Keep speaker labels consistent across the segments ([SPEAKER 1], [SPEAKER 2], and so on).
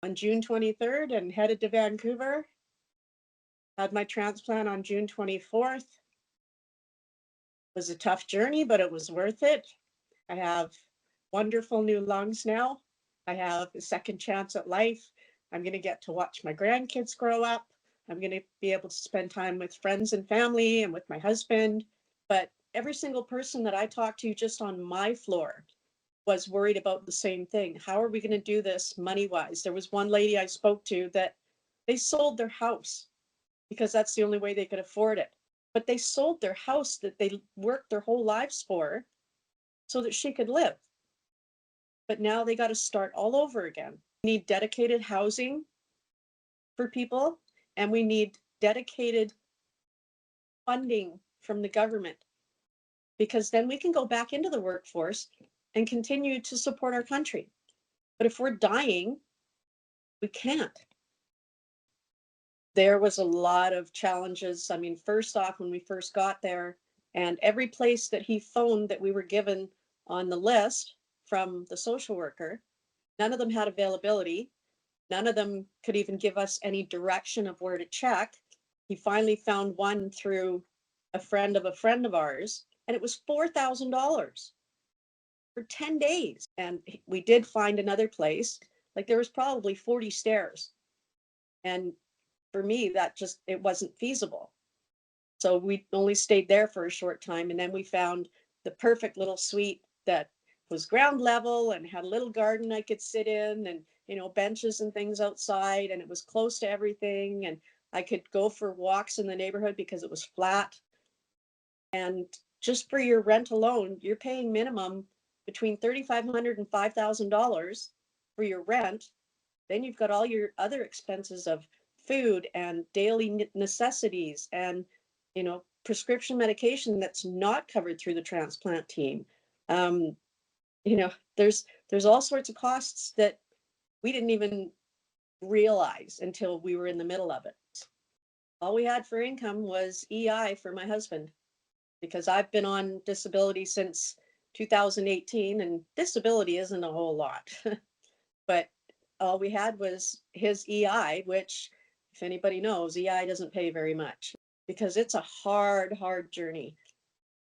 [SPEAKER 1] on June 23rd and headed to Vancouver. Had my transplant on June 24th. It was a tough journey, but it was worth it. I have wonderful new lungs now. I have a second chance at life. I'm going to get to watch my grandkids grow up. I'm going to be able to spend time with friends and family and with my husband. But every single person that I talked to just on my floor was worried about the same thing. How are we going to do this money-wise? There was one lady I spoke to that they sold their house because that's the only way they could afford it. But they sold their house that they worked their whole lives for so that she could live. But now they got to start all over again. We need dedicated housing for people, and we need dedicated funding from the government, because then we can go back into the workforce and continue to support our country. But if we're dying, we can't. There was a lot of challenges. I mean, first off, when we first got there, and every place that he phoned that we were given on the list from the social worker, none of them had availability. None of them could even give us any direction of where to check. He finally found one through a friend of ours, and it was $4,000 for 10 days. And we did find another place. Like, there was probably 40 stairs. And for me, it wasn't feasible. So we only stayed there for a short time. And then we found the perfect little suite that was ground level and had a little garden I could sit in, and, benches and things outside. And it was close to everything. And I could go for walks in the neighborhood because it was flat. And just for your rent alone, you're paying minimum between $3,500 and $5,000 for your rent. Then you've got all your other expenses of food and daily necessities and, prescription medication that's not covered through the transplant team. There's all sorts of costs that we didn't even realize until we were in the middle of it. All we had for income was EI for my husband, because I've been on disability since 2018, and disability isn't a whole lot. But all we had was his EI, which, if anybody knows, EI doesn't pay very much because it's a hard journey.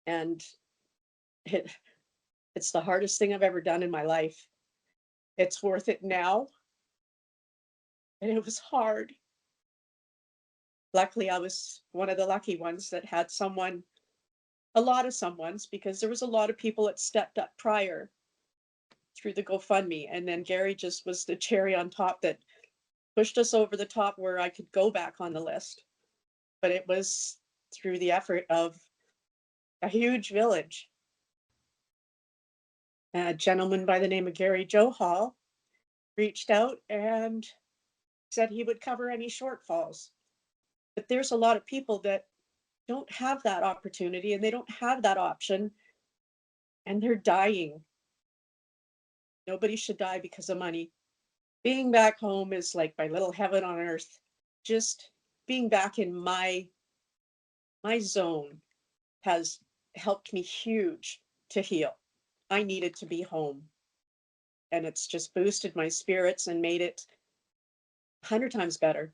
[SPEAKER 1] And it's the hardest thing I've ever done in my life. It's worth it now. And it was hard. Luckily, I was one of the lucky ones that had a lot of someones, because there was a lot of people that stepped up prior through the GoFundMe. And then Gary just was the cherry on top that pushed us over the top where I could go back on the list. But it was through the effort of a huge village. A gentleman by the name of Gary Joe Hall reached out and said he would cover any shortfalls. But there's a lot of people that don't have that opportunity, and they don't have that option, and they're dying. Nobody should die because of money. Being back home is like my little heaven on earth. Just being back in my zone has helped me huge to heal. I needed to be home, and it's just boosted my spirits and made it 100 times better.